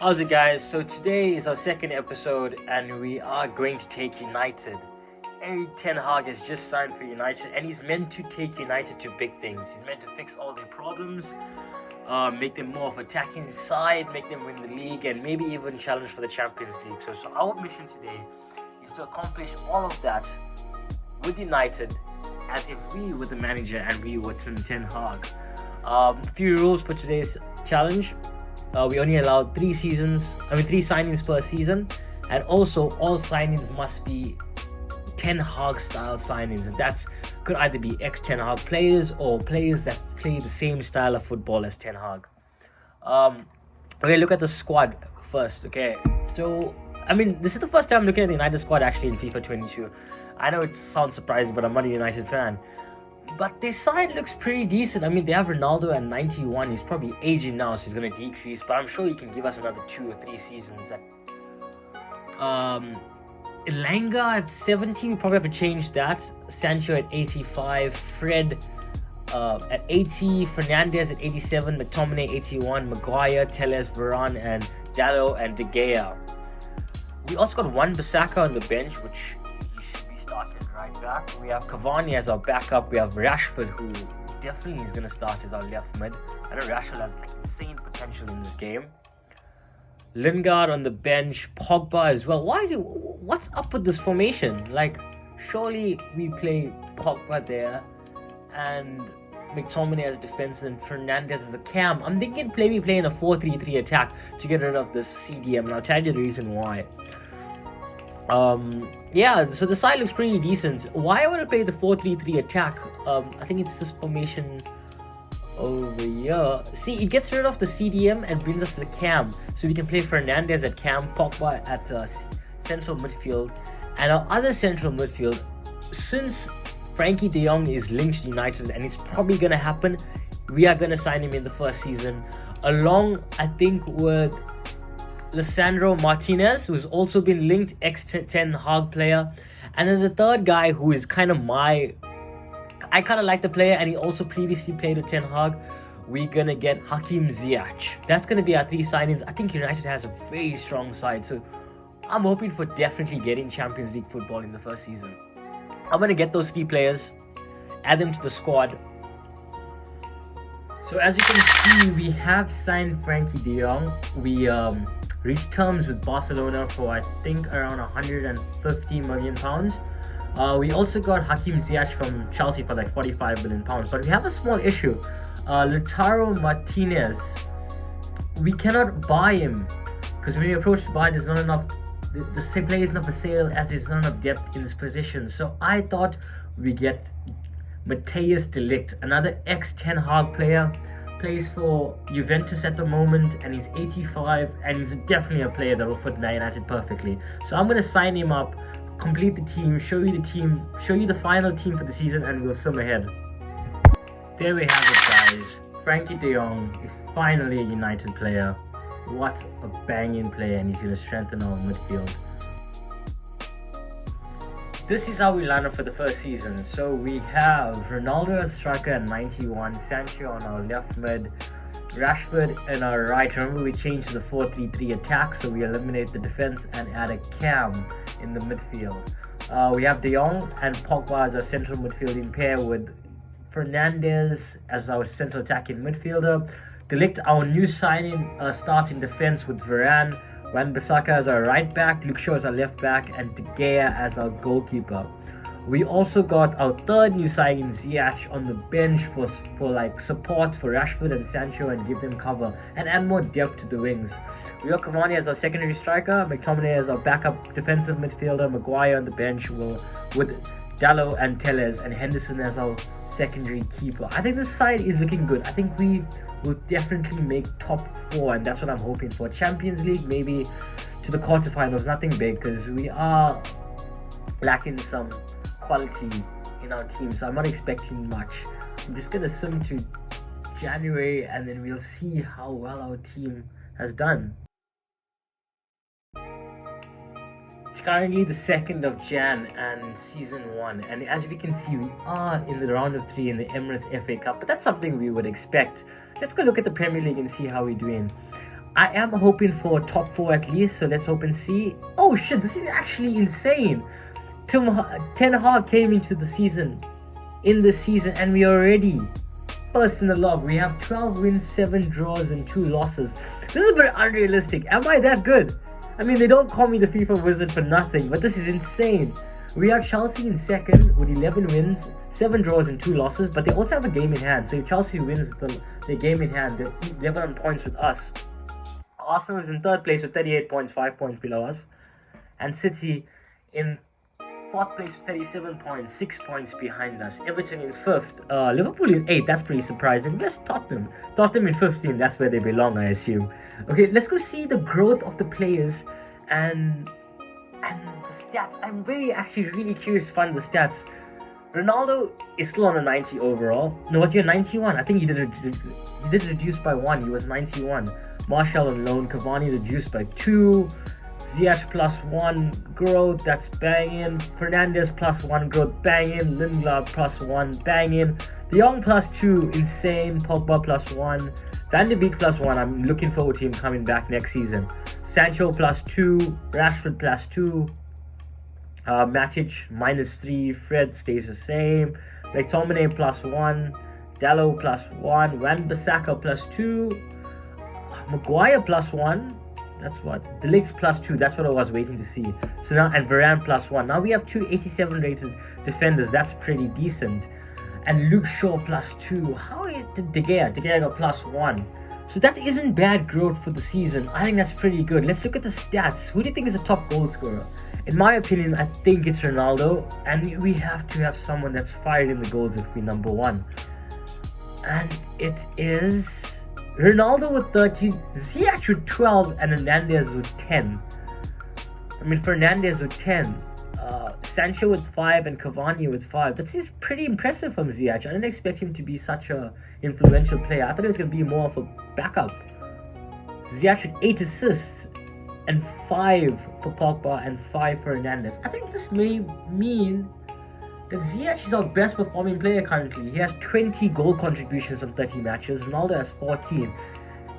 How's it, guys? So today is our second episode and we are going to take United. Erik Ten Hag has just signed for United and he's meant to take United to big things. He's meant to fix all their problems, make them more of attacking side, make them win the league, and maybe even challenge for the Champions League. So our mission today is to accomplish all of that with United as if we were the manager and we were Ten Hag. Few rules for today's challenge. We only allow three signings per season, and also all signings must be Ten Hag style signings, and that could either be ex-Ten Hag players or players that play the same style of football as Ten Hag. Okay, look at the squad first. Okay, so this is the first time I'm looking at the United squad actually in FIFA 22. I know it sounds surprising, but I'm not a United fan. But their side looks pretty decent. They have Ronaldo at 91. He's probably aging now, so he's going to decrease. But I'm sure he can give us another 2 or 3 seasons. Elanga at 70. We probably have to change that. Sancho at 85. Fred at 80. Fernandez at 87. McTominay 81. Maguire, Telles, Varane, and Dalot and De Gea. We also got Wan-Bissaka on the bench, which started right back. We have Cavani as our backup. We have Rashford, who definitely is going to start as our left mid. I know Rashford has insane potential in this game. Lingard on the bench. Pogba as well. What's up with this formation? Surely we play Pogba there and McTominay as defense and Fernandez as a cam. I'm thinking maybe playing a 4-3-3 attack to get rid of this CDM, and I'll tell you the reason why. So the side looks pretty decent. Why I want to play the 4-3-3 attack? I think it's this formation over here. See, it gets rid of the CDM and brings us to the cam, so we can play Fernandez at cam, Pogba at central midfield, and our other central midfield. Since Frankie De Jong is linked to United, and it's probably gonna happen, we are gonna sign him in the first season, along I think with Lisandro Martinez, who's also been linked, ex-Ten Hag player. And then the third guy, who is I kind of like the player, and he also previously played with Ten Hag. We're going to get Hakim Ziyech. That's going to be our 3 signings. I think United has a very strong side, so I'm hoping for definitely getting Champions League football in the first season. I'm going to get those key players, add them to the squad. So as you can see, we have signed Frankie De Jong. We reached terms with Barcelona for I think around £150 million. We also got Hakim Ziyech from Chelsea for like £45 million. But we have a small issue. Lautaro Martinez, we cannot buy him because when we approach to buy, there's not enough. The same player is not for sale as there's not enough depth in this position. So I thought we get Matthijs de Ligt, another ex-Ten Hag player. Plays for Juventus at the moment, and he's 85, and he's definitely a player that will fit United perfectly. So I'm going to sign him up, complete the team, show you the final team for the season, and we'll swim ahead. There we have it, guys. Frankie De Jong is finally a United player. What a banging player, and he's going to strengthen our midfield. This is how we line up for the first season. So we have Ronaldo as striker at 91, Sancho on our left mid, Rashford in our right. Remember, we changed to the 4-3-3 attack, so we eliminate the defense and add a cam in the midfield. We have De Jong and Pogba as our central midfielding pair, with Fernandez as our central attacking midfielder. De Ligt, our new signing, starts in defense with Varane. Wan-Bissaka as our right back, Luke Shaw as our left back, and De Gea as our goalkeeper. We also got our third new signing, Ziyech, on the bench for support for Rashford and Sancho and give them cover and add more depth to the wings. We got Cavani as our secondary striker, McTominay as our backup defensive midfielder, Maguire on the bench with Dalot and Telles, and Henderson as our secondary keeper. I think this side is looking good. I think we will definitely make top 4, and that's what I'm hoping for. Champions League, maybe to the quarterfinals, nothing big, because we are lacking some quality in our team, so I'm not expecting much. I'm just gonna sim to January, and then we'll see how well our team has done. It's currently the 2nd of Jan and season 1, and as we can see, we are in the round of 3 in the Emirates FA Cup, but that's something we would expect. Let's go look at the Premier League and see how we're doing. I am hoping for top 4 at least, so let's hope and see. Oh shit, this is actually insane. Ten Hag came into the season, and we are already first in the log. We have 12 wins, 7 draws, and 2 losses. This is a bit unrealistic. Am I that good? I mean, they don't call me the FIFA Wizard for nothing, but this is insane. We have Chelsea in second with 11 wins, 7 draws, and 2 losses, but they also have a game in hand. So if Chelsea wins the game in hand, they're 11 points with us. Arsenal is in third place with 38 points, 5 points below us. And City in fourth place with 37 points, 6 points behind us. Everton in fifth. Liverpool in 8th. That's pretty surprising. Where's Tottenham? Tottenham in 15th. That's where they belong, I assume. Okay, let's go see the growth of the players and the stats. I'm actually really curious to find the stats. Ronaldo is still on a 90 overall. No, what's your 91? I think he did reduce by 1. He was 91. Martial on loan. Cavani reduced by 2. Ziyech plus 1 growth, that's banging. Fernandez plus 1 growth, banging. Lingard plus 1, banging. De Jong plus 2, insane. Pogba plus 1. Van de Beek plus 1, I'm looking forward to him coming back next season. Sancho plus 2. Rashford plus 2. Matic minus 3. Fred stays the same. McTominay plus 1. Dalot plus 1. Wan-Bissaka plus 2. Maguire plus 1. That's what. De Ligt plus 2. That's what I was waiting to see. So now, and Varane plus 1. Now we have 2 87 rated defenders. That's pretty decent. And Luke Shaw plus 2. How did De Gea? De Gea got plus 1. So that isn't bad growth for the season. I think that's pretty good. Let's look at the stats. Who do you think is a top goal scorer? In my opinion, I think it's Ronaldo. And we have to have someone that's fired in the goals if we're number 1. And it is Ronaldo with 13, Ziyech with 12, and Hernandez with 10. I mean, Fernandez with 10. Sancho with 5 and Cavani with 5. That is pretty impressive from Ziyech. I didn't expect him to be such a influential player. I thought he was going to be more of a backup. Ziyech with 8 assists and 5 for Pogba and 5 for Hernandez. I think this may mean that Ziyech is our best performing player currently. He has 20 goal contributions from 30 matches. Ronaldo has 14.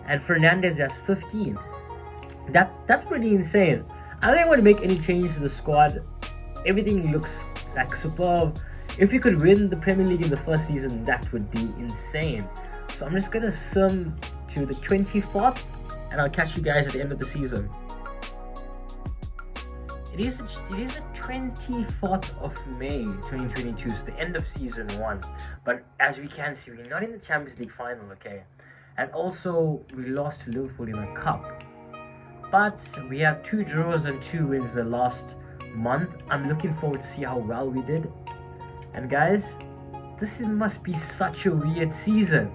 And Fernandez has 15. That's pretty insane. I don't think I want to make any changes to the squad. Everything looks like superb. If we could win the Premier League in the first season, that would be insane. So I'm just going to sim to the 24th. And I'll catch you guys at the end of the season. It is the 24th of May 2022, so the end of season 1. But as we can see, we're not in the Champions League final, okay? And also, we lost to Liverpool in a cup. But we have 2 draws and 2 wins the last month. I'm looking forward to see how well we did. And guys, this must be such a weird season.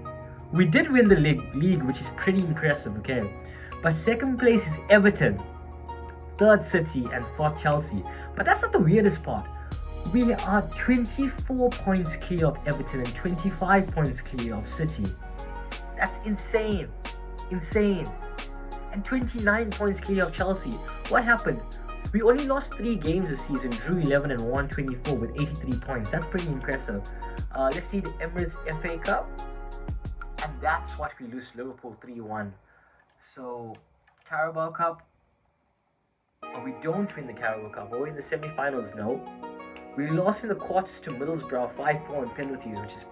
We did win the league, which is pretty impressive, okay? But second place is Everton. 3rd City, and 4th Chelsea. But that's not the weirdest part. We are 24 points clear of Everton and 25 points clear of City. That's insane. Insane. And 29 points clear of Chelsea. What happened? We only lost 3 games this season, drew 11 and won 24 with 83 points. That's pretty impressive. Let's see the Emirates FA Cup. And that's what we lose to Liverpool 3-1. So, Carabao Cup. We don't win the Carabao Cup. We're in the semi-finals, no. We lost in the quarters to Middlesbrough 5-4 in penalties, which is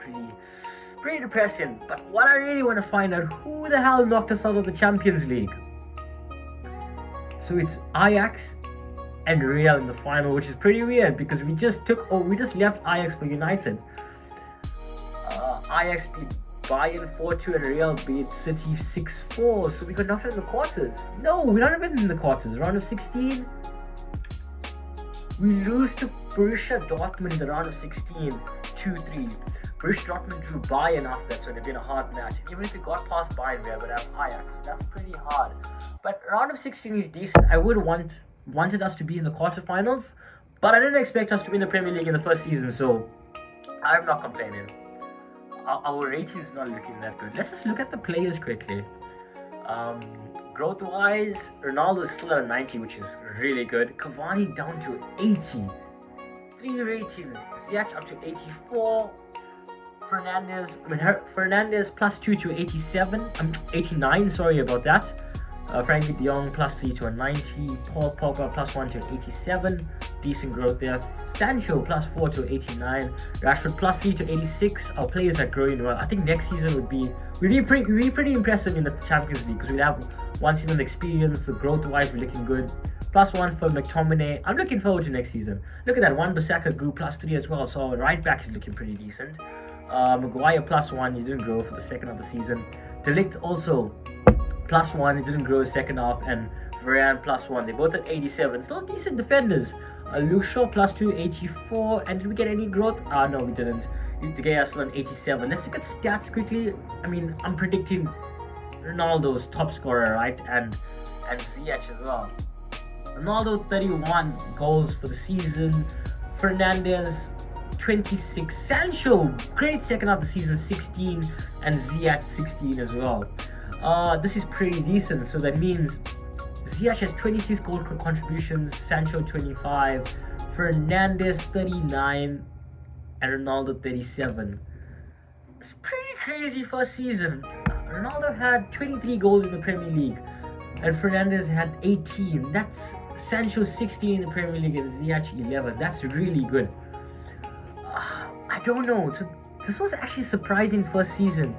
pretty depressing. But what I really want to find out, who the hell knocked us out of the Champions League? So it's Ajax and Real in the final, which is pretty weird because we just left Ajax for United. Ajax beat Bayern 4-2 and Real beat City 6-4, so we got knocked out in the quarters. No, we're not even in the quarters. Round of 16, we lose to Borussia Dortmund in the round of 16, 2-3. Borussia Dortmund drew Bayern after that, so it'd been a hard match. And even if we got past Bayern, we would have Ajax. So that's pretty hard. But round of 16 is decent. I would wanted us to be in the quarterfinals, but I didn't expect us to win the Premier League in the first season, so I'm not complaining. Our rating is not looking that good. Let's just look at the players quickly. Growth-wise, Ronaldo is still at a 90, which is really good. Cavani down to 80. 3 ratings. Ziyech up to 84. Fernandez plus 2 to 87. 89. Sorry about that. Frankie de Jong +3 to a 90. Paul Pogba +1 to an 87. Decent growth there. Sancho +4 to 89. Rashford +3 to 86. Our players are growing well. I think next season would be pretty impressive in the Champions League, because we'll have one season of experience. The growth wise, we're looking good. +1 for McTominay. I'm looking forward to next season. Look at that, Wan-Bissaka grew +3 as well, so right back is looking pretty decent. Maguire +1, he didn't grow for the second of the season. De Ligt also +1, he didn't grow second half, and Varane +1. They both at 87. Still decent defenders. Luke Shaw +2, 84. And did we get any growth? No, we didn't. De Gea still on 87. Let's look at stats quickly. I mean, I'm predicting Ronaldo's top scorer, right? And Ziyech as well. Ronaldo 31 goals for the season. Fernandes 26. Sancho, great second half of the season, 16. And Ziyech 16 as well. This is pretty decent. So that means Ziyech has 26 goal contributions, Sancho 25, Fernandes 39, and Ronaldo 37. It's pretty crazy first season. Ronaldo had 23 goals in the Premier League, and Fernandes had 18. That's Sancho 16 in the Premier League and Ziyech 11. That's really good. I don't know. So this was actually a surprising first season.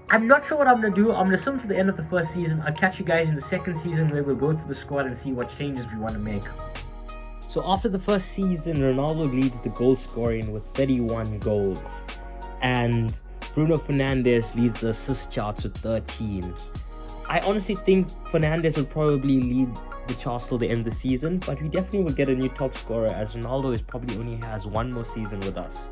I'm not sure what I'm going to do. I'm going to sum to the end of the first season. I'll catch you guys in the second season, where we'll go through the squad and see what changes we want to make. So after the first season, Ronaldo leads the goal scoring with 31 goals. And Bruno Fernandes leads the assist charts with 13. I honestly think Fernandes will probably lead the charts till the end of the season, but we definitely will get a new top scorer, as Ronaldo is probably only has one more season with us.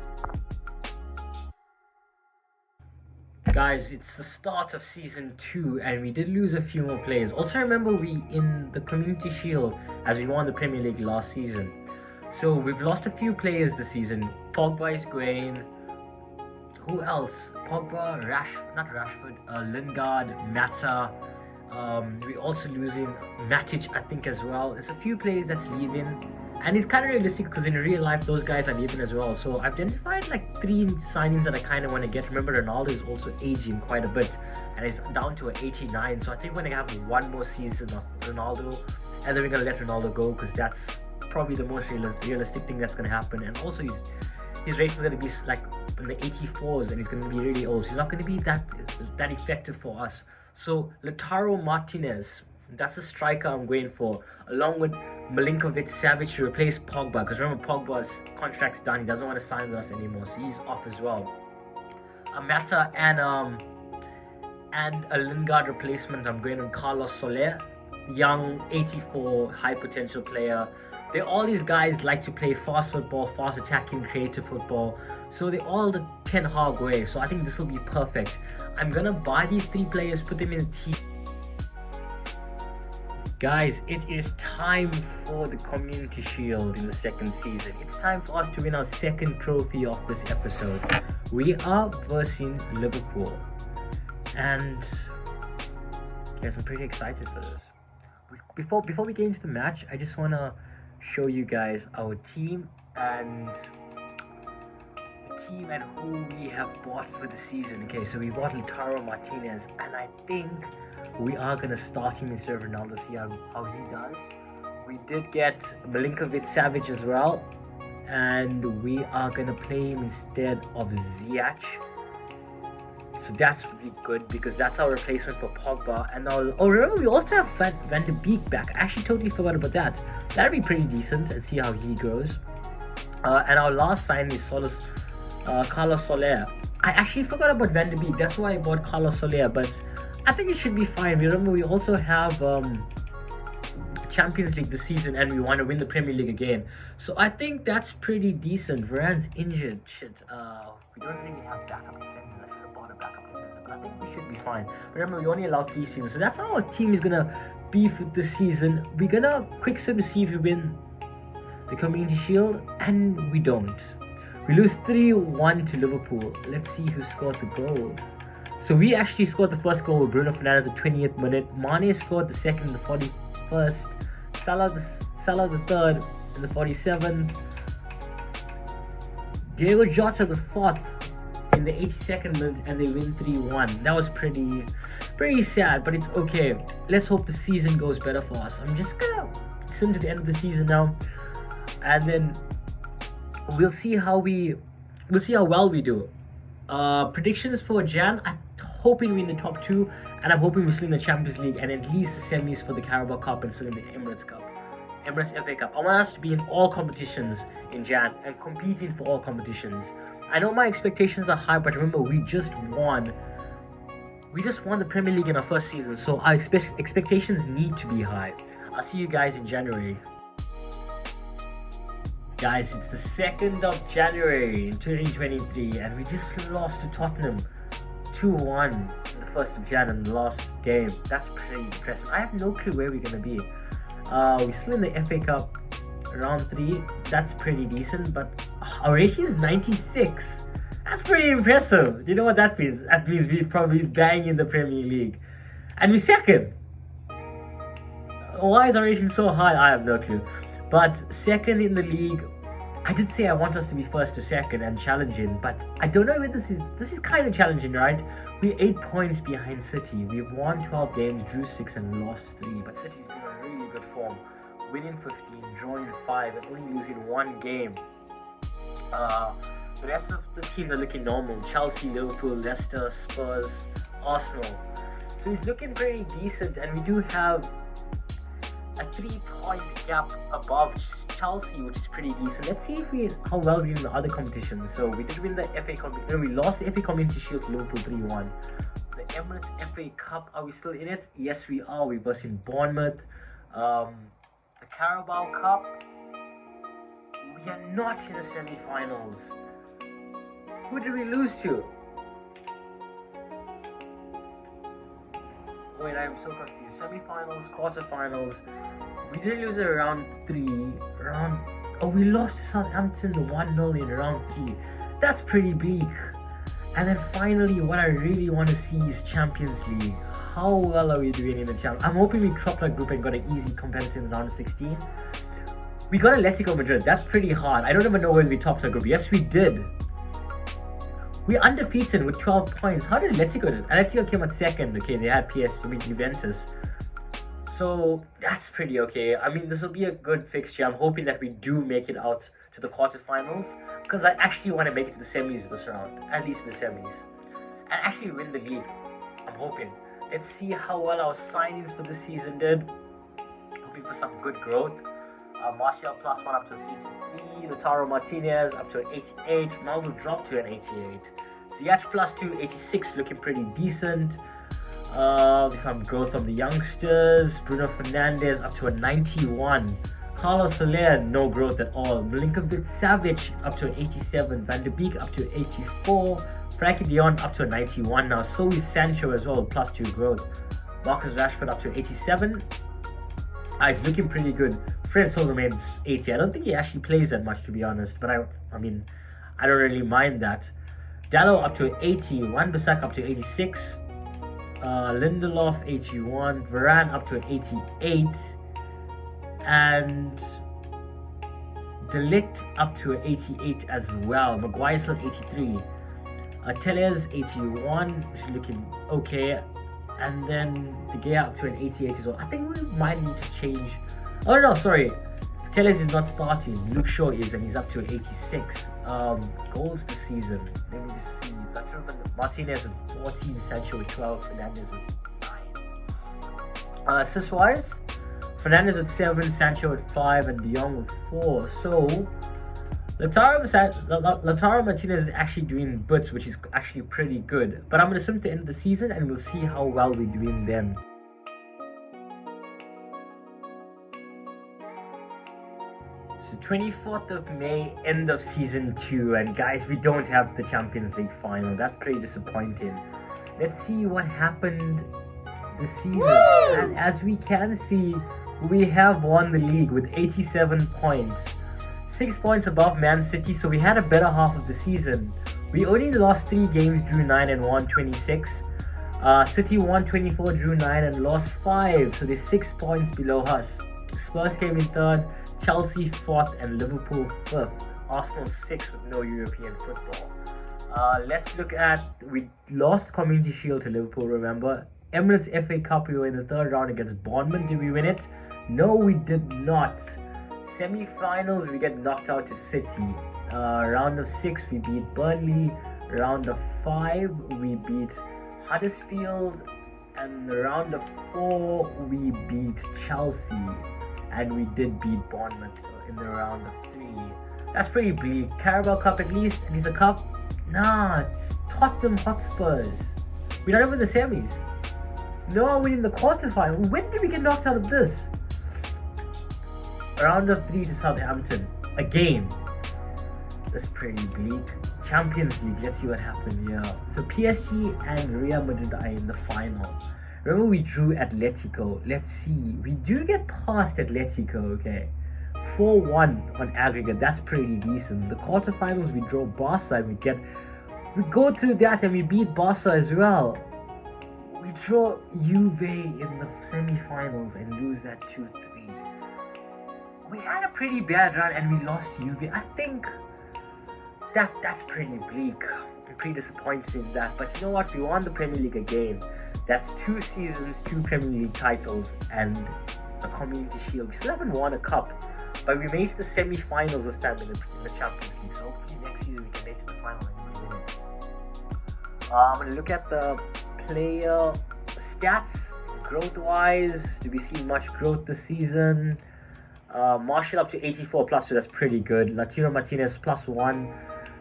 Guys, it's the start of season 2, and we did lose a few more players. Also remember, we in the Community Shield, as we won the Premier League last season. So we've lost a few players this season. Pogba is going. Who else? Pogba, Lingard, Mata. We're also losing Matic, I think, as well. There's a few players that's leaving. And it's kind of realistic, because in real life, those guys are leaving as well. So I've identified like 3 signings that I kind of want to get. Remember, Ronaldo is also aging quite a bit, and he's down to an 89. So I think we're going to have one more season of Ronaldo, and then we're going to let Ronaldo go, because that's probably the most realistic thing that's going to happen. And also, his rating is going to be like in the 84s, and he's going to be really old. So he's not going to be that effective for us. So Lautaro Martinez, that's a striker I'm going for, along with Milinkovic-Savic to replace Pogba, because remember, Pogba's contract's done. He doesn't want to sign with us anymore, so he's off as well. A Mata and a Lingard replacement, I'm going on Carlos Soler, young 84 high potential player. All these guys like to play fast football, fast attacking, creative football. So they're all the Ten Hag way. So I think this will be perfect. I'm gonna buy these 3 players, put them in a team. Guys, it is time for the Community Shield in the second season. It's time for us to win our second trophy of this episode. We are versing Liverpool. And yes, I'm pretty excited for this. Before we get into the match, I just want to show you guys our team and who we have bought for the season. Okay, so we bought Lautaro Martinez, and I think we are going to start him instead of Ronaldo, see how he does. We did get Milinkovic-Savic as well, and we are going to play him instead of Ziyech. So that's really good, because that's our replacement for Pogba. And remember, we also have Van de Beek back. I actually totally forgot about that. That'd be pretty decent, and see how he goes. And our last sign is Carlos Soler. I actually forgot about Van de Beek. That's why I bought Carlos Soler, but I think it should be fine. Remember, we also have Champions League this season, and we want to win the Premier League again. So I think that's pretty decent. Varane's injured. Shit. We don't really have backup defenders. I should have bought a backup defender, but I think we should be fine. Remember, we only allow 3 seasons. So that's how our team is gonna be for this season. We're gonna quick sim to see if we win the Community Shield, and we don't. We lose 3-1 to Liverpool. Let's see who scored the goals. So we actually scored the first goal with Bruno Fernandes at the 20th minute. Mane scored the second in the 41st. Salah the third in the 47th. Diego Jota the 4th in the 82nd minute, and they win 3-1. That was pretty Pretty sad, but it's okay. Let's hope the season goes better for us. I'm just gonna sim to the end of the season now, and then we'll see how well we do. Predictions for Jan: I'm hoping we in the top 2, and I'm hoping we still in the Champions League and at least the semis for the Carabao Cup and still in the Emirates Cup, Emirates FA Cup. I want us to be in all competitions in Jan and competing for all competitions. I know my expectations are high, but remember, we just won the Premier League in our first season, so our expectations need to be high. I'll see you guys in January. Guys, it's the 2nd of January in 2023, and we just lost to Tottenham 2-1 in the 1st of Jan in the last game. That's pretty impressive. I have no clue where we're going to be. We're still in the FA Cup round 3. That's pretty decent, but our rating is 96. That's pretty impressive. Do you know what that means? That means we're probably bang in the Premier League. And we're 2nd. Why is our rating so high? I have no clue. But 2nd in the league. I did say I want us to be 1st to 2nd and challenging, but I don't know if this is kind of challenging, right? We're 8 points behind City. We've won 12 games, drew 6 and lost 3. But City's been in really good form. Winning 15, drawing 5 and only losing 1 game. The rest of the teams are looking normal. Chelsea, Liverpool, Leicester, Spurs, Arsenal. So it's looking pretty decent, and we do have a 3-point gap above Chelsea, which is pretty decent. Let's see how well we do in the other competitions. So we did win the FA Cup. We lost the FA Community Shield to Liverpool 3-1. The Emirates FA Cup, are we still in it? Yes, we are. We versus Bournemouth. The Carabao Cup, we are not in the semi-finals. Who did we lose to? Wait, I am so confused. Semi-finals, quarter-finals. We did lose it round 3. We lost to Southampton 1-0 in round 3. That's pretty bleak. And then finally, what I really want to see is Champions League. How well are we doing in the Champions? I'm hoping we topped our group and got an easy competitive round of 16. We got Atletico Madrid. That's pretty hard. I don't even know when we topped our group. Yes, we did. We're undefeated with 12 points. How did Atletico do? Atletico came at 2nd. Okay, they had Juventus. So that's pretty okay. I mean, this will be a good fixture. I'm hoping that we do make it out to the quarterfinals, because I actually want to make it to the semis this round, at least the semis, and actually win the league. I'm hoping. Let's see how well our signings for this season did. Hoping for some good growth. Martial +1 up to an 83. Lautaro Martinez up to an 88. Maldo dropped to an 88. Ziyech +2, 86, looking pretty decent. Some growth from the youngsters. Bruno Fernandes up to a 91. Carlos Soler, no growth at all. Milinkovic Savic up to an 87. Van de Beek up to an 84. Frankie de Jong up to a 91 now. So is Sancho as well, +2 growth. Marcus Rashford up to 87. It's looking pretty good. Fred still remains 80. I don't think he actually plays that much, to be honest, but I mean, I don't really mind that. Dallo up to an 80. Wan-Bissaka up to 86. Lindelof 81. Varane up to an 88. And De Ligt up to an 88 as well. Maguire still 83. Tellez 81, which is looking okay. And then De Gea up to an 88 as well. I think we might need to change. Oh no, sorry. Tellez is not starting. Luke Shaw is, and he's up to an 86. Goals this season. Let me just see. Martinez with 14, Sancho with 12, Fernandes with 9. Assist wise, Fernandes with 7, Sancho with 5, and De Jong with 4. So Lautaro Martinez is actually doing bits, which is actually pretty good. But I'm going to sim to end the season, and we'll see how well we're doing then. So 24th of May, end of season 2, and guys, we don't have the Champions League final. That's pretty disappointing. Let's see what happened this season. Woo! And as we can see, we have won the league with 87 points. 6 points above Man City, so we had a better half of the season. We only lost 3 games, drew 9 and won 26. City won 24, drew 9 and lost 5, so they're 6 points below us. Spurs came in 3rd, Chelsea 4th, and Liverpool 5th. Arsenal 6th with no European football. Let's look at, we lost Community Shield to Liverpool, remember? Emirates FA Cup, we were in the third round against Bournemouth. Did we win it? No, we did not. Semi-finals, we get knocked out to City. Round of 6, we beat Burnley. Round of 5, we beat Huddersfield. And round of 4, we beat Chelsea. And we did beat Bournemouth in the round of 3. That's pretty bleak. Carabao Cup at least a cup? Nah, it's Tottenham Hotspurs. We're not even in the semis. No, we're in the quarterfinal. When did we get knocked out of this? Round of 3 to Southampton. Again. That's pretty bleak. Champions League, let's see what happened here. So PSG and Real Madrid are in the final. Remember we drew Atletico. Let's see. We do get past Atletico, okay. 4-1 on aggregate. That's pretty decent. The quarterfinals, we draw Barca and we go through that and we beat Barca as well. We draw Juve in the semi-finals and lose that 2-3. We had a pretty bad run and we lost to Juve. I think that's pretty bleak. I'm pretty disappointed in that. But you know what? We won the Premier League again. That's 2 seasons, 2 Premier League titles, and a Community Shield. We still haven't won a cup, but we made the semi-finals this time in the Champions League. So hopefully next season we can make it to the final and win it. I'm going to look at the player stats. Growth-wise, do we see much growth this season? Martial up to 84 plus 2, that's pretty good. Latino Martinez plus 1.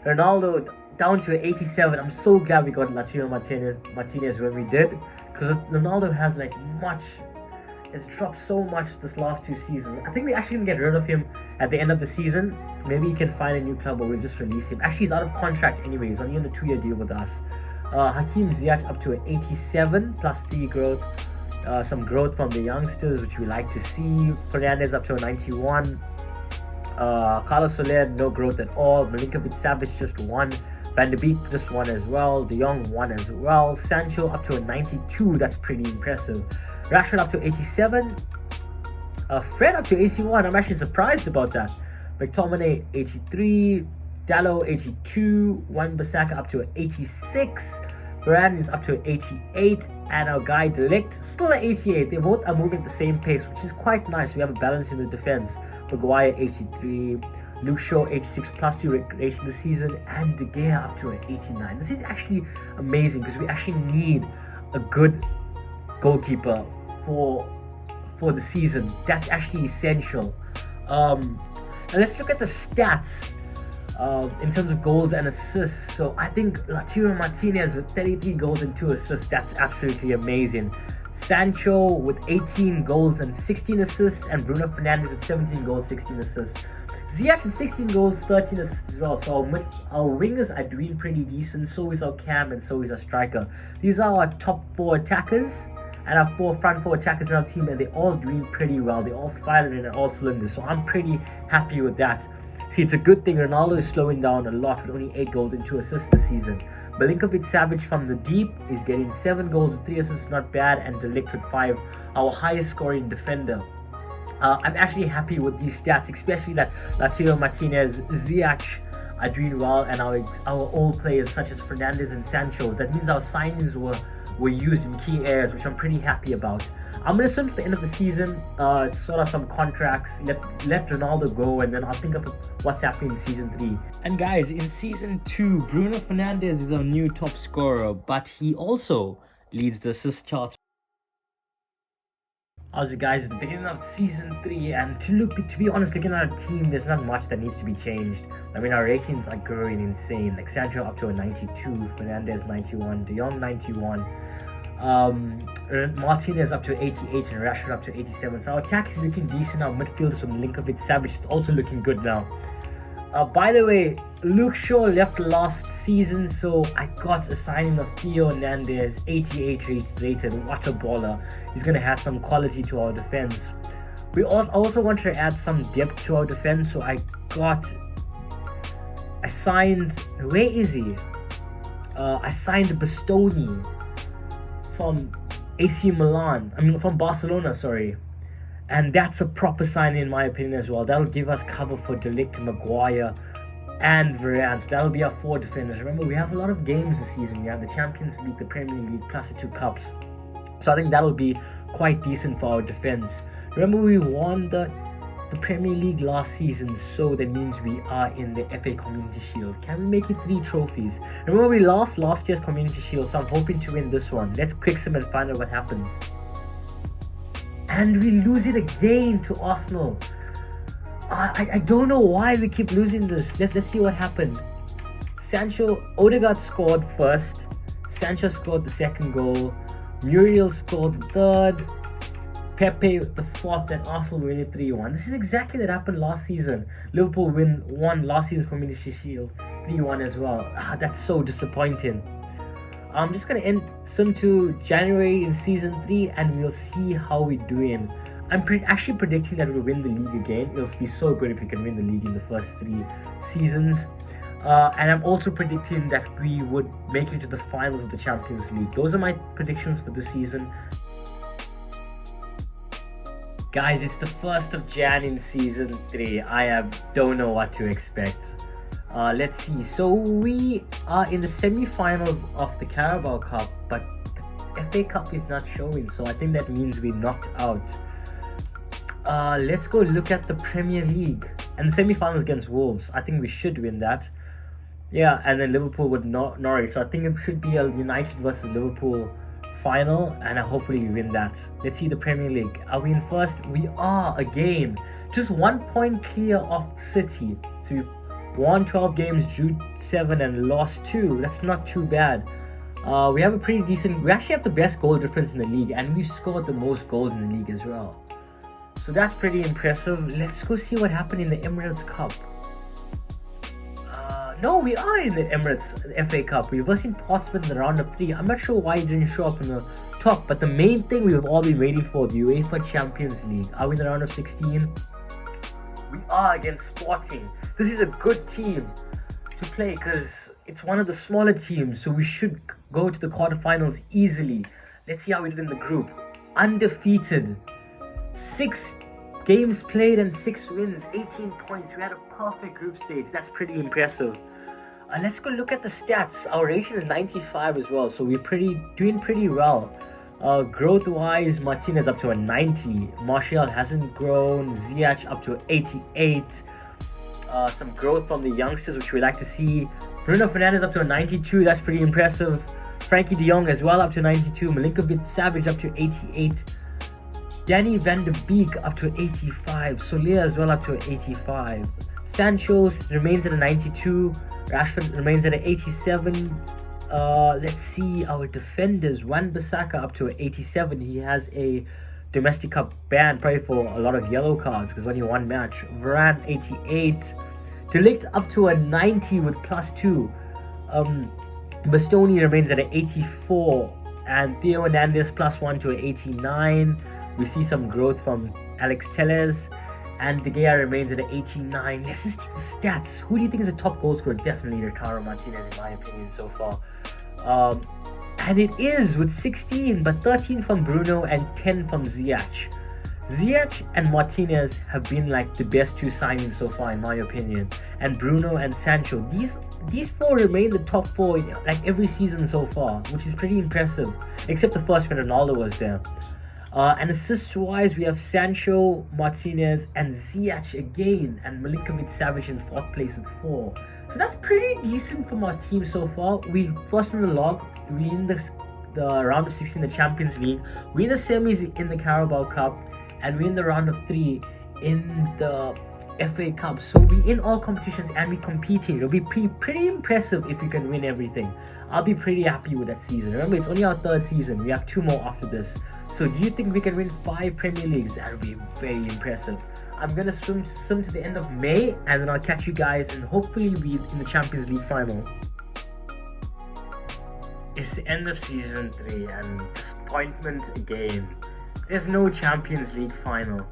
Ronaldo down to 87. I'm so glad we got Latino Martinez when we did, because Ronaldo has it's dropped so much this last 2 seasons. I think we actually can get rid of him at the end of the season. Maybe he can find a new club or we'll just release him. Actually, he's out of contract anyway. He's only on a 2-year deal with us. Hakim Ziyech up to an 87 plus 3 growth. Some growth from the youngsters, which we like to see. Fernandez up to a 91. Carlos Soler, no growth at all. Milinkovic-Savic just 1. Van de Beek just 1 as well. De Jong 1 as well. Sancho up to a 92. That's pretty impressive. Rashford up to 87. Fred up to 81. I'm actually surprised about that. McTominay 83. Dallo 82. Wan-Bissaka up to an 86. Varane is up to an 88, and our guy De Ligt still at 88. They both are moving at the same pace, which is quite nice. We have a balance in the defense. Maguire 83, Luke Shaw 86 plus 2 rating this season, and De Gea up to an 89. This is actually amazing because we actually need a good goalkeeper for the season. That's actually essential. Now let's look at the stats. In terms of goals and assists, so I think Latino Martinez with 33 goals and 2 assists, that's absolutely amazing. Sancho with 18 goals and 16 assists, and Bruno Fernandes with 17 goals, 16 assists. Ziyech with 16 goals, 13 assists as well. So our wingers are doing pretty decent, so is our cam and so is our striker. These are our top 4 attackers and our front 4 attackers in our team, and they're all doing pretty well. They're all firing in all cylinders, so I'm pretty happy with that. See, it's a good thing Ronaldo is slowing down a lot with only 8 goals and 2 assists this season. Milinkovic-Savic from the deep is getting 7 goals with 3 assists, not bad, and De Ligt with 5, our highest scoring defender. I'm actually happy with these stats, especially that Latino Martinez, Ziyech are doing well, and our old players such as Fernandes and Sancho. That means our signings were used in key areas, which I'm pretty happy about. I'm going to swim to the end of the season, sort out some contracts, let Ronaldo go, and then I'll think of what's happening in Season 3. And guys, in Season 2, Bruno Fernandes is our new top scorer, but he also leads the assist charts. How's it guys, at the beginning of Season 3, and to be honest, looking at our team, there's not much that needs to be changed. I mean, our ratings are growing insane, like Sancho up to a 92, Fernandes 91, De Jong 91, Martinez up to 88 and Rashford up to 87. So our attack is looking decent. Our midfield from Milinkovic-Savic is also looking good now. By the way, Luke Shaw left last season, so I got a signing of Theo Hernandez, 88 rated, what a baller. He's going to add some quality to our defense. We also want to add some depth to our defense, so I signed, where is he? I signed Bastoni from from Barcelona, sorry. And that's a proper sign in my opinion as well. That'll give us cover for De Ligt, Maguire, and Varane. So that'll be our 4 defenders. Remember, we have a lot of games this season. We have the Champions League, the Premier League, plus the 2 cups. So I think that'll be quite decent for our defense. Remember, we won the Premier League last season, so that means we are in the FA Community Shield. Can we make it 3 trophies? Remember, we lost last year's Community Shield, so I'm hoping to win this one. Let's quick sim and find out what happens. And we lose it again to Arsenal. I don't know why we keep losing this. Let's see what happened. Odegaard scored first. Sancho scored the second goal. Muriel scored the third. Pepe the fourth, and Arsenal win it 3-1. This is exactly what happened last season. Liverpool won last season's Community Shield 3-1 as well. That's so disappointing. I'm just gonna end sim to January in season 3, and we'll see how we're doing. I'm actually predicting that we'll win the league again. It'll be so good if we can win the league in the first 3 seasons. And I'm also predicting that we would make it to the finals of the Champions League. Those are my predictions for this season. Guys, it's the 1st of Jan in season 3. I don't know what to expect. Let's see. So we are in the semi-finals of the Carabao Cup, but the FA Cup is not showing, so I think that means we knocked out. Let's go look at the Premier League and the semi-finals against Wolves. I think we should win that. Yeah, and then Liverpool with Norwich. So I think it should be a United versus Liverpool final, and hopefully we win that. Let's see the Premier League. Are we in first? We are again. Just 1 point clear of City. So we won 12 games, drew 7, and lost 2. That's not too bad. We have a pretty decent. We actually have the best goal difference in the league, and we scored the most goals in the league as well. So that's pretty impressive. Let's go see what happened in the Emirates Cup. No, we are in the Emirates FA Cup. We were in Portsmouth in the round of 3. I'm not sure why it didn't show up in the top, but the main thing we've all been waiting for, the UEFA Champions League. Are we in the round of 16? We are against Sporting. This is a good team to play because it's one of the smaller teams, so we should go to the quarterfinals easily. Let's see how we did in the group. Undefeated. 6 games played and 6 wins, 18 points. We had a perfect group stage. That's pretty impressive. Let's go look at the stats. Our rating is 95 as well, so we're doing pretty well. Growth wise, Martinez up to a 90. Martial hasn't grown. Ziyech up to 88. Some growth from the youngsters, which we like to see. Bruno Fernandes up to a 92. That's pretty impressive. Frankie de Jong as well up to 92. Milinkovic-Savic up to 88. Danny Van de Beek up to 85. Soler as well up to 85. Sancho remains at a 92. Rashford remains at an 87. Let's see our defenders. Wan-Bissaka up to an 87. He has a domestic cup ban, probably for a lot of yellow cards because only 1 match. Varane 88. De Ligt up to a 90 with +2. Bastoni remains at an 84. And Theo Hernandez +1 to an 89. We see some growth from Alex Telles, and De Gea remains at an 89. Let's just see the stats. Who do you think is a top goal scorer? Definitely Lautaro Martinez, in my opinion, so far. And it is with 16, but 13 from Bruno and 10 from Ziyech. Ziyech and Martinez have been like the best 2 signings so far, in my opinion. And Bruno and Sancho, these 4 remain the top 4 like every season so far, which is pretty impressive. Except the first when Ronaldo was there. And assist-wise, we have Sancho, Martinez, and Ziyech again, and Milinkovic-Savic in 4th place with 4. So that's pretty decent from our team so far. We first in the log, we in the round of 16 in the Champions League, we in the semis in the Carabao Cup, and we in the round of 3 in the FA Cup. So we in all competitions and we competing. It'll be pretty impressive if we can win everything. I'll be pretty happy with that season. Remember, it's only our 3rd season. We have 2 more after this. So do you think we can win 5 Premier Leagues? That would be very impressive. I'm going to swim to the end of May, and then I'll catch you guys and hopefully be in the Champions League final. It's the end of season 3 and disappointment again. There's no Champions League final.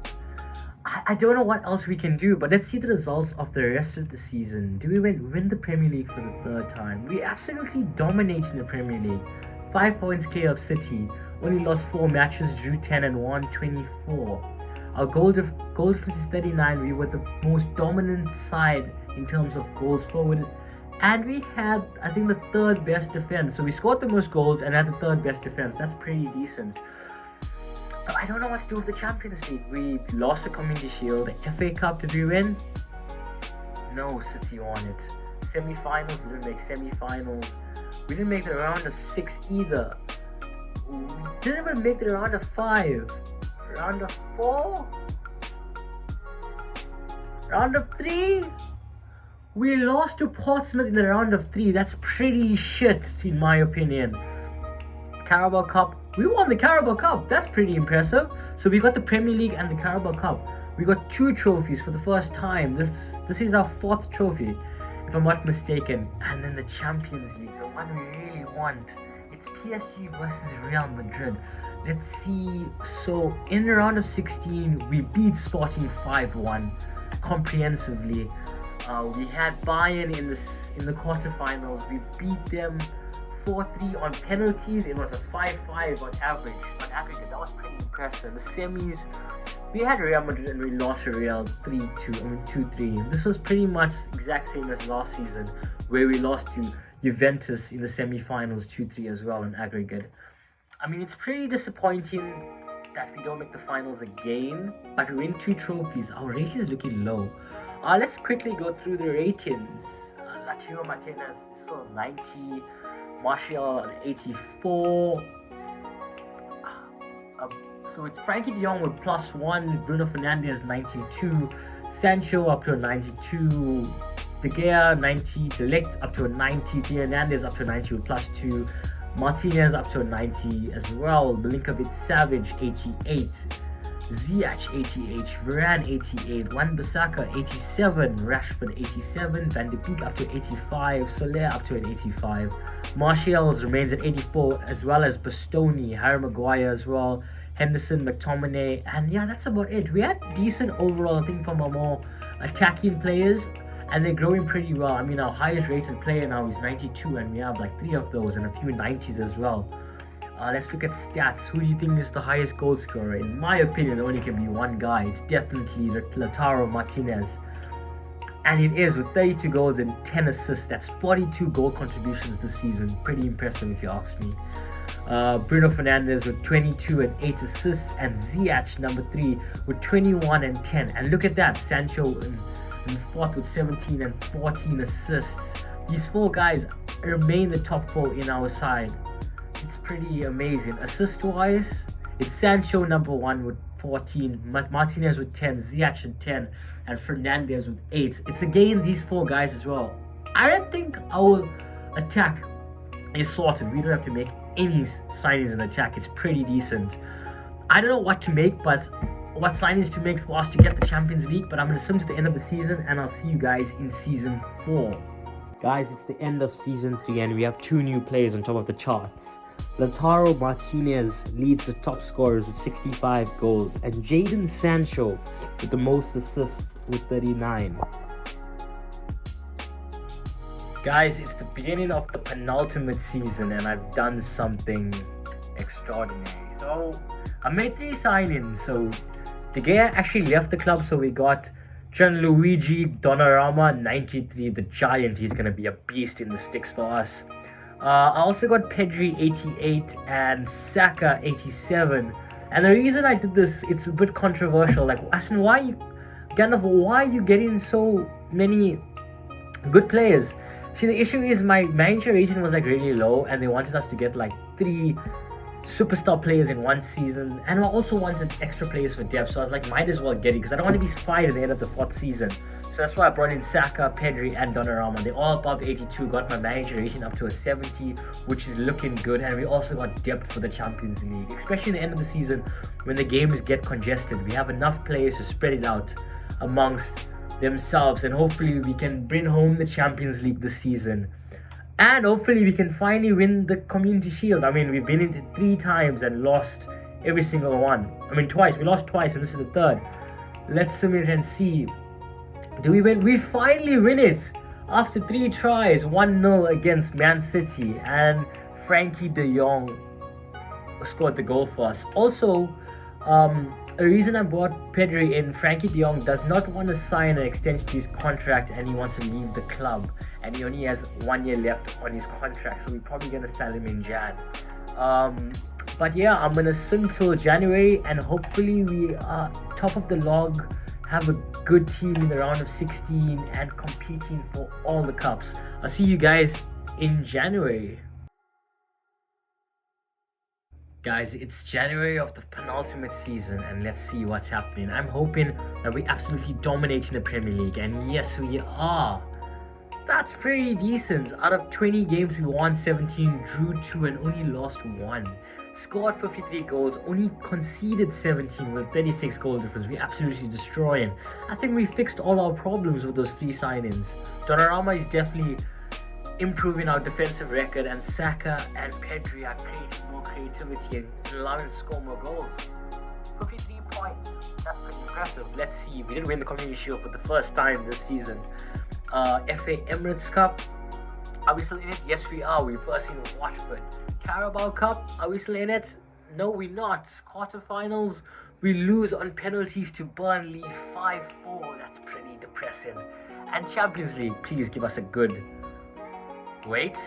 I don't know what else we can do, but let's see the results of the rest of the season. Do we win the Premier League for the 3rd time? We absolutely dominated the Premier League. 5 points clear of City. Only lost 4 matches, drew 10 and won 24. Our goal difference is 39. We were the most dominant side in terms of goals forward and we had, I think, the third best defense. So we scored the most goals and had the third best defense. That's pretty decent. But I don't know what to do with the Champions League. We lost the Community Shield. The FA Cup, did we win? No, City won it. Semi-finals, we didn't make semi-finals. We didn't make the round of 6 either. We didn't even make the round of 5. Round of 4? Round of 3? We lost to Portsmouth in the round of 3. That's pretty shit, in my opinion. Carabao Cup. We won the Carabao Cup. That's pretty impressive. So we got the Premier League and the Carabao Cup. We got 2 trophies for the first time. This is our 4th trophy, if I'm not mistaken. And then the Champions League, the one we really want. It's PSG versus Real Madrid. Let's see. So in the round of 16, we beat Sporting 5-1 comprehensively. We had Bayern in the quarterfinals. We beat them 4-3 on penalties. It was a 5-5 on average. On aggregate, that was pretty impressive. The semis, we had Real Madrid and we lost to Real 2-3. This was pretty much exact same as last season, where we lost to Juventus in the semi-finals 2-3 as well in aggregate. I mean, it's pretty disappointing that we don't make the finals again, but we win 2 trophies. Our rating is looking low. Let's quickly go through the ratings. Lautaro Martinez is still 90, Martial 84. So it's Frankie de Jong with +1, Bruno Fernandes 92, Sancho up to a 92, De Gea 90, Select up to a 90, Theo Hernandez up to a 90 with +2, Martinez up to a 90 as well, Milinkovic Savic 88, Ziyech 88, Varane 88, Wan-Bissaka 87, Rashford 87, Van de Beek up to 85, Soler up to an 85, Martial remains at 84, as well as Bastoni, Harry Maguire as well, Henderson, McTominay, and yeah, that's about it. We had decent overall, I think, from our more attacking players, and they're growing pretty well. I mean, our highest rated player now is 92, and we have like 3 of those and a few 90s as well. Let's look at stats. Who do you think is the highest goal scorer? In my opinion, there only can be one guy. It's definitely Lautaro Martinez. And it is, with 32 goals and 10 assists. That's 42 goal contributions this season. Pretty impressive if you ask me. Bruno Fernandes with 22 and 8 assists. And Ziyech, number 3, with 21 and 10. And look at that. Sancho in 4th with 17 and 14 assists. These 4 guys remain the top 4 in our side. It's pretty amazing. Assist-wise, it's Sancho number 1 with 14, Martinez with 10, Ziyech with 10, and Fernandes with 8. It's again these 4 guys as well. I don't think our attack is sorted. We don't have to make any signings in attack. It's pretty decent. I don't know what to make, but what signings to make for us to get the Champions League, but I'm going to swim to the end of the season, and I'll see you guys in Season 4. Guys, it's the end of Season 3, and we have 2 new players on top of the charts. Lautaro Martinez leads the top scorers with 65 goals, and Jadon Sancho with the most assists with 39. Guys, it's the beginning of the penultimate season, and I've done something extraordinary. So, I made 3 signings. So, De Gea actually left the club, so we got Gianluigi Donnarumma, 93, the giant. He's going to be a beast in the sticks for us. I also got Pedri 88 and Saka 87. And the reason I did this, it's a bit controversial. Like, asking Gandalf, why are you getting so many good players? See, the issue is my manager rating was like really low, and they wanted us to get like 3 superstar players in one season, and I also wanted extra players for depth. So I was like, might as well get it, because I don't want to be spied at the end of the 4th season. So that's why I brought in Saka, Pedri, and Donnarumma. They're all above 82, got my manager rating up to a 70, which is looking good. And we also got depth for the Champions League, especially in the end of the season when the games get congested. We have enough players to spread it out amongst themselves, and hopefully we can bring home the Champions League this season. And hopefully we can finally win the Community Shield. I mean, we've been in it 3 times and lost every single one. I mean, twice. We lost twice, and this is the 3rd. Let's submit and see. Do we win? We finally win it after 3 tries. 1-0 against Man City, and Frankie de Jong scored the goal for us. Also, a reason I brought Pedri in. Frankie de Jong does not want to sign an extension to his contract and he wants to leave the club. And he only has 1 year left on his contract, so we're probably going to sell him in Jan. But yeah, I'm going to sim till January and hopefully we are top of the log, have a good team in the round of 16 and competing for all the cups. I'll see you guys in January. Guys, it's January of the penultimate season and let's see what's happening. I'm hoping that we absolutely dominate in the Premier League, and yes we are. That's pretty decent. Out of 20 games we won 17, drew 2 and only lost 1. Scored 53 goals, only conceded 17 with 36 goal difference. We're absolutely destroying. I think we fixed all our problems with those 3 signings. Donnarumma is definitely improving our defensive record, and Saka and Pedri are creating more creativity and allowing us to score more goals. 53 points, that's pretty impressive. Let's see, we did win the Community Shield for the first time this season. FA Emirates Cup, are we still in it? Yes we are, we're first in Watford. Carabao Cup, are we still in it? No we're not. Quarterfinals, we lose on penalties to Burnley 5-4, that's pretty depressing. And Champions League, please give us a good... Wait,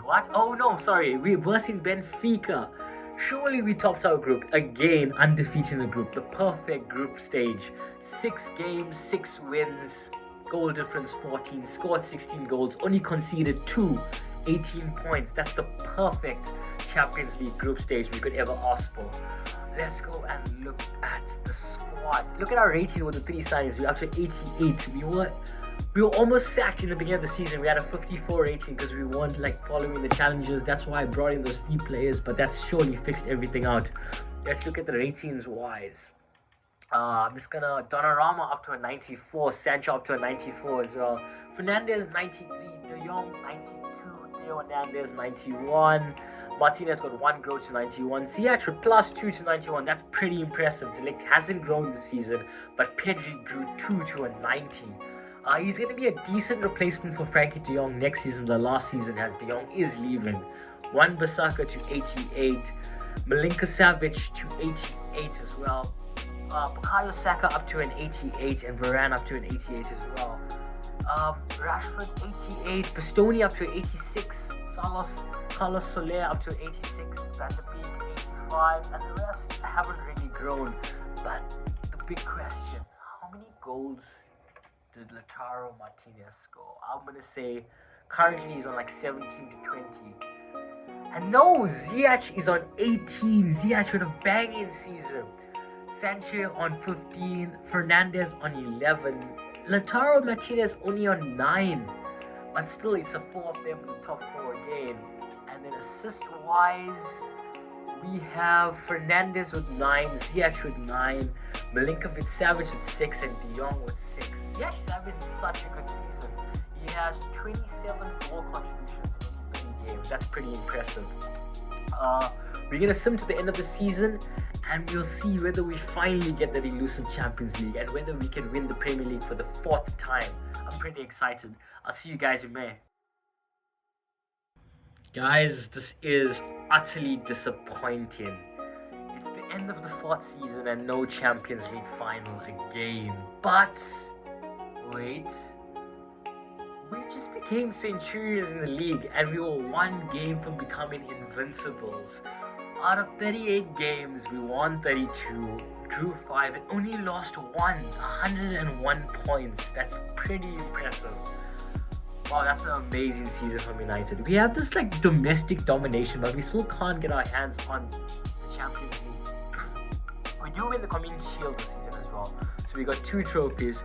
what? Oh no, sorry, we're versing Benfica. Surely we topped our group again, undefeated in the group, the perfect group stage. 6 games, 6 wins, goal difference 14, scored 16 goals, only conceded 2, 18 points. That's the perfect Champions League group stage we could ever ask for. Let's go and look at the squad. Look at our rating with the 3 signings. We're up to 88. We were almost sacked in the beginning of the season. We had a 54 rating because we weren't like following the challenges. That's why I brought in those 3 players, but that's surely fixed everything out. Let's look at the ratings wise. I'm just gonna Donnarumma up to a 94, Sancho up to a 94 as well. Fernandes 93, De Jong 92, Theo Hernandez 91. Martinez got 1 grow to 91. Ziyech plus 2 to 91. That's pretty impressive. De Ligt hasn't grown this season, but Pedri grew 2 to a 90. He's going to be a decent replacement for Frankie de Jong next season, the last season, as de Jong is leaving. Wan-Bissaka to 88, Milinkovic to 88 as well. Bukayo Saka up to an 88 and Varane up to an 88 as well. Rashford 88, Bastoni up to 86, Carlos Soler up to 86, Van de Beek 85, and the rest haven't really grown. But the big question, how many goals did Lautaro Martinez score? I'm gonna say currently he's on like 17 to 20. And no, Ziyech is on 18. Ziyech with a banging season. Sancho on 15. Fernandes on 11. Lautaro Martinez only on 9. But still, it's a 4 of them in the top 4 again. And then assist wise, we have Fernandes with 9, Ziyech with 9, Milinkovic Savic with 6, and De Jong with 6. Ziyech is having such a good season. He has 27 goal contributions in 20 games. That's pretty impressive. We're gonna sim to the end of the season, and we'll see whether we finally get the elusive Champions League and whether we can win the Premier League for the 4th time. I'm pretty excited. I'll see you guys in May. Guys, this is utterly disappointing. It's the end of the 4th season and no Champions League final again. But wait, we just became centurions in the league and we were 1 game from becoming invincibles. Out of 38 games, we won 32, drew 5 and only lost 101 points. That's pretty impressive. Wow, that's an amazing season from United. We have this like domestic domination, but we still can't get our hands on the Champions League. We do win the Community Shield this season as well. So we got 2 trophies.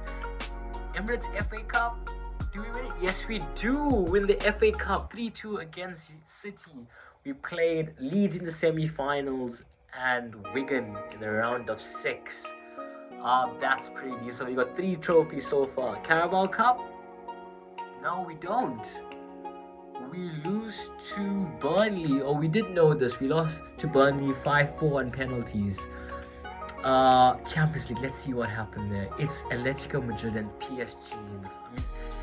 Emirates FA Cup, do we win it? Yes, we do win the FA Cup 3-2 against City. We played Leeds in the semi-finals and Wigan in the round of 6. That's pretty decent. So we got 3 trophies so far. Carabao Cup? No, we don't. We lose to Burnley. Oh, we did know this. We lost to Burnley 5-4 on penalties. Champions League, let's see what happened there. It's Atletico Madrid and PSG.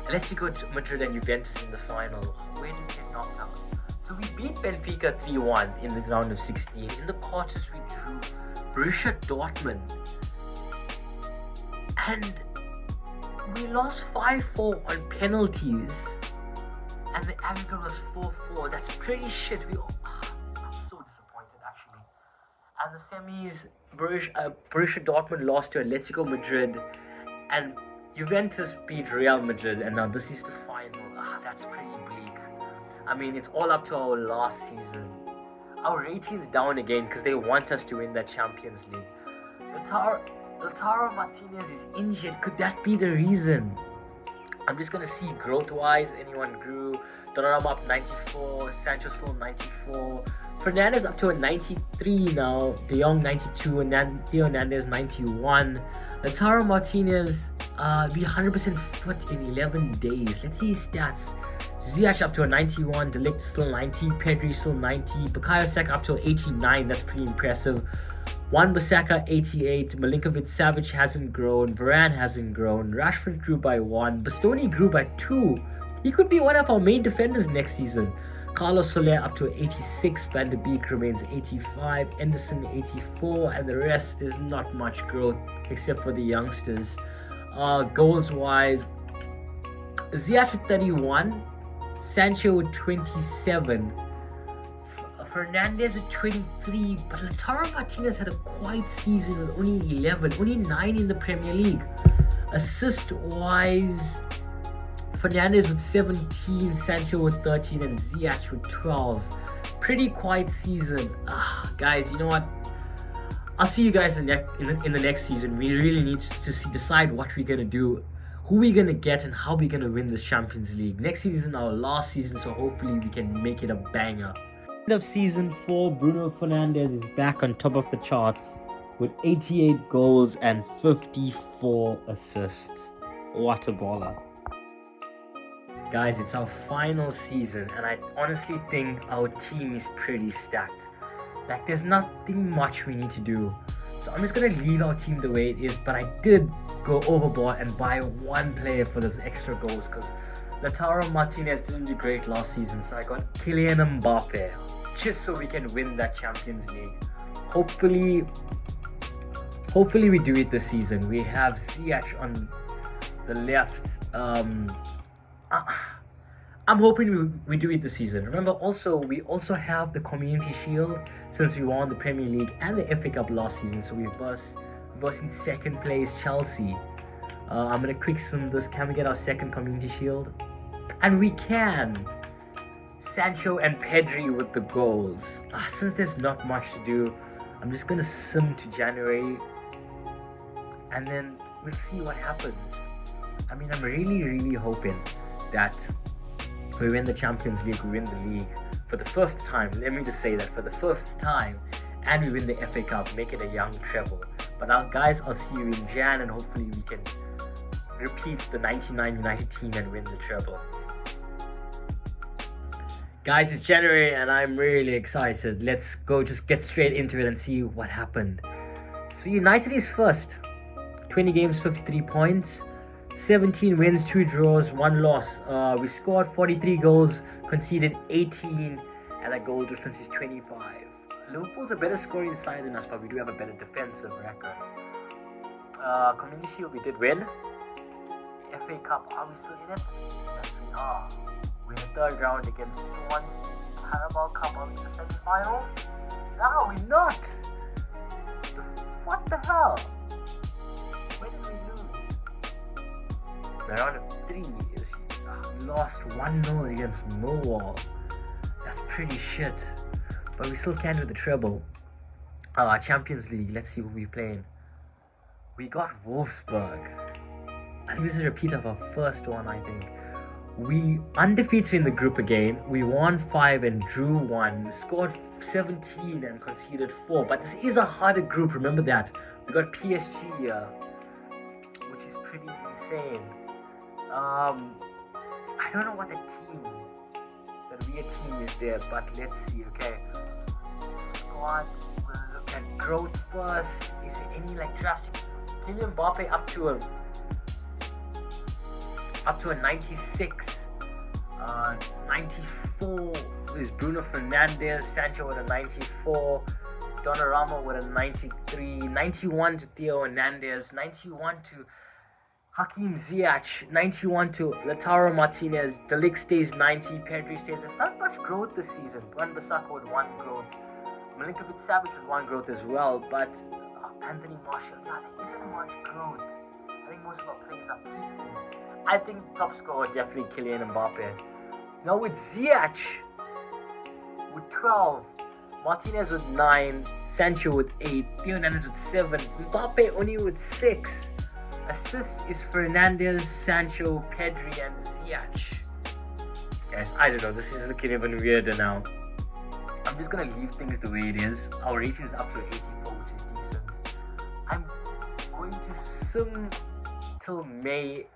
Atletico Madrid and Juventus in the final. Where did we get knocked out? So we beat Benfica 3-1 in the round of 16. In the quarters we drew Borussia Dortmund, and we lost 5-4 on penalties, and the aggregate was 4-4. That's pretty shit. I'm so disappointed actually. And the semis, Borussia Dortmund lost to Atletico Madrid, and Juventus beat Real Madrid, and now this is the final. That's pretty bleak. I mean, it's all up to our last season. Our rating's down again because they want us to win that Champions League. Lautaro Martinez is injured. Could that be the reason? I'm just gonna see growth-wise. Anyone grew? Donnarumma up 94. Sancho still 94. Fernandes up to a 93 now. De Jong 92 and Theo Hernandez 91. Lautaro Martinez be 100% fit in 11 days. Let's see his stats. Ziyech up to a 91, De Ligt still 90, Pedri still 90, Bukayo Saka up to an 89, that's pretty impressive. Wan-Bissaka 88, Milinkovic-Savic hasn't grown, Varane hasn't grown, Rashford grew by 1, Bastoni grew by 2. He could be one of our main defenders next season. Carlos Soler up to 86, Van de Beek remains 85, Anderson 84, and the rest, there's not much growth except for the youngsters. Goals-wise, Ziyech with 31, Sancho with 27, Fernandes with 23, but Lautaro Martinez had a quiet season with only 11, only 9 in the Premier League. Assist-wise, Fernandes with 17, Sancho with 13, and Ziyech with 12. Pretty quiet season. Guys, you know what? I'll see you guys in the next season. We really need to decide what we're going to do, who we're going to get, and how we're going to win this Champions League. Next season is our last season, so hopefully we can make it a banger. End of season 4, Bruno Fernandes is back on top of the charts with 88 goals and 54 assists. What a baller. Guys, it's our final season, and I honestly think our team is pretty stacked. Like, there's nothing much we need to do. So I'm just going to leave our team the way it is, but I did go overboard and buy one player for those extra goals because Lautaro Martinez didn't do great last season, so I got Kylian Mbappe just so we can win that Champions League. Hopefully we do it this season. We have Ziyech on the left. I'm hoping we do it this season. Remember, we also have the Community Shield since we won the Premier League and the FA Cup last season. So we versus in second place Chelsea. I'm gonna quick sim this. Can we get our second Community Shield? And we can. Sancho and Pedri with the goals. Since there's not much to do, I'm just gonna sim to January, and then we'll see what happens. I mean, I'm really hoping that we win the Champions League, we win the league for the first time. Let me just say that, for the first time, and we win the FA Cup, make it a young treble. But guys, I'll see you in Jan, and hopefully we can repeat the 99 United team and win the treble. Guys, it's January and I'm really excited. Let's go just get straight into it and see what happened. So United is first. 20 games, 53 points. 17 wins, 2 draws, 1 loss. We scored 43 goals, conceded 18, and our goal difference is 25. Liverpool's a better scoring side than us, but we do have a better defensive record. Community Shield, we did win. FA Cup, are we still in it? Yes, we are. We're in the third round against Swansea. Carabao Cup, are we in the semi-finals? No, we're not! What the hell? When did we lose? The round of 3 is we lost 1-0 against Millwall. That's pretty shit. But we still can with the treble. Champions League, let's see who we're playing. We got Wolfsburg. I think this is a repeat of our first one, I think. We undefeated in the group again. We won 5 and drew 1. We scored 17 and conceded 4. But this is a harder group, remember that. We got PSG here, which is pretty insane. I don't know what the weird team is there, but let's see, okay. Squad, we'll look at growth first. Is there any drastic? Kylian Mbappe up to a 96. 94 is Bruno Fernandes. Sancho with a 94. Donnarumma with a 93, 91 to Theo Hernandez, 91 to Hakim Ziyech, 91 to Lautaro Martinez, De Ligt stays 90, Pedri stays. There's not much growth this season. Wan-Bissaka with 1 growth, Milinkovic-Savic with 1 growth as well, but Anthony Martial, yeah, there isn't much growth. I think most of our players are peaking. I think top scorer definitely Kylian Mbappe. Now with Ziyech with 12, Martinez with 9, Sancho with 8, Theo Hernandez with 7, Mbappe only with 6. Assists is Fernandes, Sancho, Pedri, and Ziyech. Guys, I don't know, this is looking even weirder now. I'm just gonna leave things the way it is. Our rating is up to 84, which is decent. I'm going to sim till May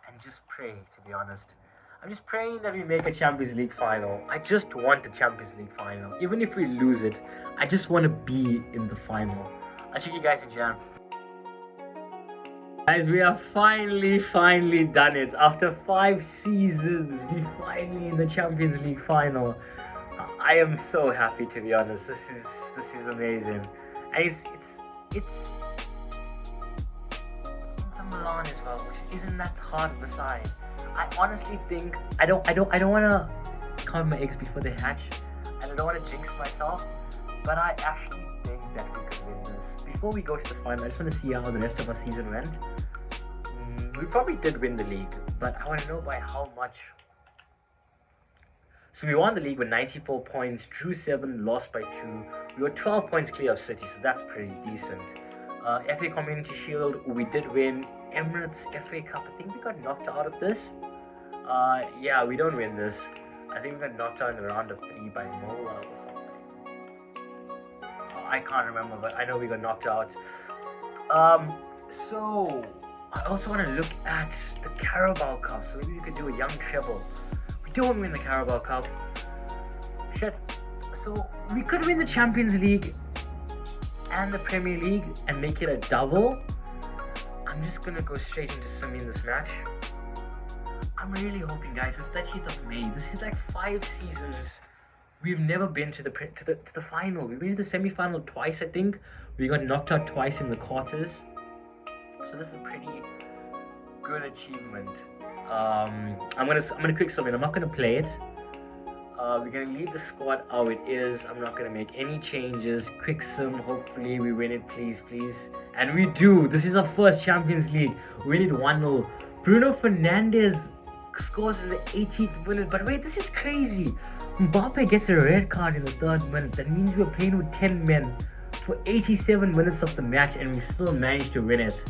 and just pray, to be honest. I'm just praying that we make a Champions League final. I just want a Champions League final. Even if we lose it, I just want to be in the final. I'll see you guys in Jan. Guys, we have finally done it. After 5 seasons, we finally in the Champions League final. I am so happy, to be honest. This is amazing. And it's Inter Milan as well, which isn't that hard of a side. I honestly think I don't want to count my eggs before they hatch, and I don't want to jinx myself, but I actually think that we could win this. Before we go to the final, I just want to see how the rest of our season went. We probably did win the league, but I want to know by how much. So we won the league with 94 points, drew 7, lost by 2. We were 12 points clear of City, so that's pretty decent. FA Community Shield, we did win. Emirates FA Cup, I think we got knocked out of this. Yeah, we don't win this. I think we got knocked out in the round of 3 by Mola or something. I can't remember, but I know we got knocked out. So I also want to look at the Carabao Cup, so maybe we could do a young treble. We don't win the Carabao Cup. Shit. So we could win the Champions League and the Premier League and make it a double. I'm just gonna go straight into simming this match. I'm really hoping, guys, the 30th of May. This is like 5 seasons. We've never been to the final. We've been to the semi-final twice, I think. We got knocked out twice in the quarters. So this is a pretty good achievement. I'm gonna quick sum it. I'm not gonna play it. We're gonna leave the squad how it is. I'm not gonna make any changes. Quick sim. Hopefully we win it, please. And we do. This is our first Champions League. We win it 1-0. Bruno Fernandes scores in the 18th minute. But wait, this is crazy. Mbappe gets a red card in the 3rd minute. That means we're playing with 10 men for 87 minutes of the match, and we still managed to win it.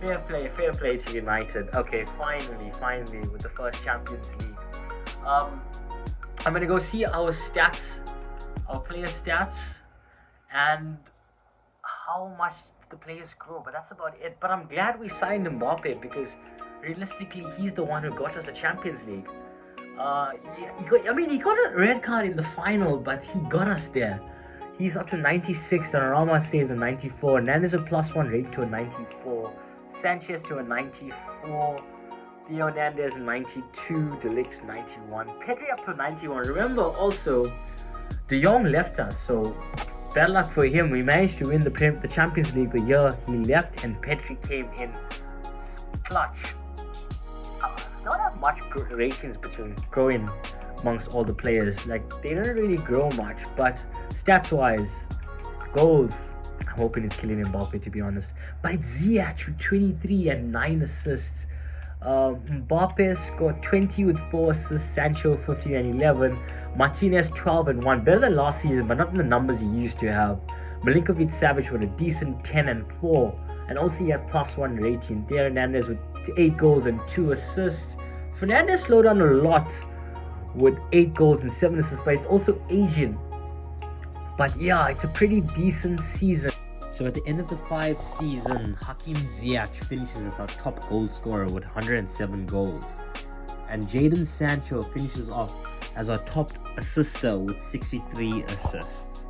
Fair play to United. Okay, finally with the first Champions League. I'm gonna go see our stats, our player stats, and how much the players grow. But that's about it. But I'm glad we signed Mbappe, because realistically, he's the one who got us the Champions League. He got a red card in the final, but he got us there. He's up to 96. Donnarumma stays on 94. Hernandez a +1 rate to a 94. Sanchez to a 94. Theo Hernandez 92, De Ligt 91, Pedri up to 91. Remember also, De Jong left us, so bad luck for him. We managed to win the Champions League the year he left, and Pedri came in clutch. Don't have much ratings between growing amongst all the players. Like, they don't really grow much, but stats wise, goals, I'm hoping it's Kylian Mbappe, to be honest. But it's Ziyech with 23 and 9 assists. Mbappe scored 20 with 4 assists, Sancho 15 and 11, Martinez 12 and 1, better than last season, but not in the numbers he used to have. Milinkovic-Savic with a decent 10 and 4, and also he had +1 rating. Theo Hernandez with 8 goals and 2 assists. Fernandes slowed down a lot with 8 goals and 7 assists, but it's also Asian. But yeah, it's a pretty decent season. So at the end of the 5 season, Hakim Ziyech finishes as our top goal scorer with 107 goals. And Jadon Sancho finishes off as our top assister with 63 assists.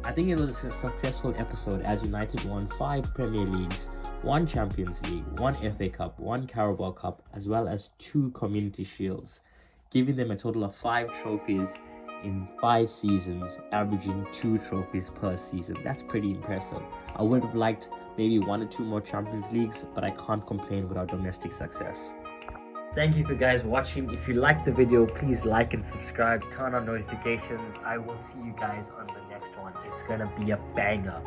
I think it was a successful episode, as United won 5 Premier Leagues, 1 Champions League, 1 FA Cup, 1 Carabao Cup, as well as 2 Community Shields, giving them a total of 5 trophies in 5 seasons, averaging 2 trophies per season. That's pretty impressive. I would have liked maybe 1 or 2 more Champions Leagues, but I can't complain with our domestic success. Thank you for guys watching. If you liked the video, please like and subscribe, turn on notifications. I will see you guys on the next one. It's gonna be a banger.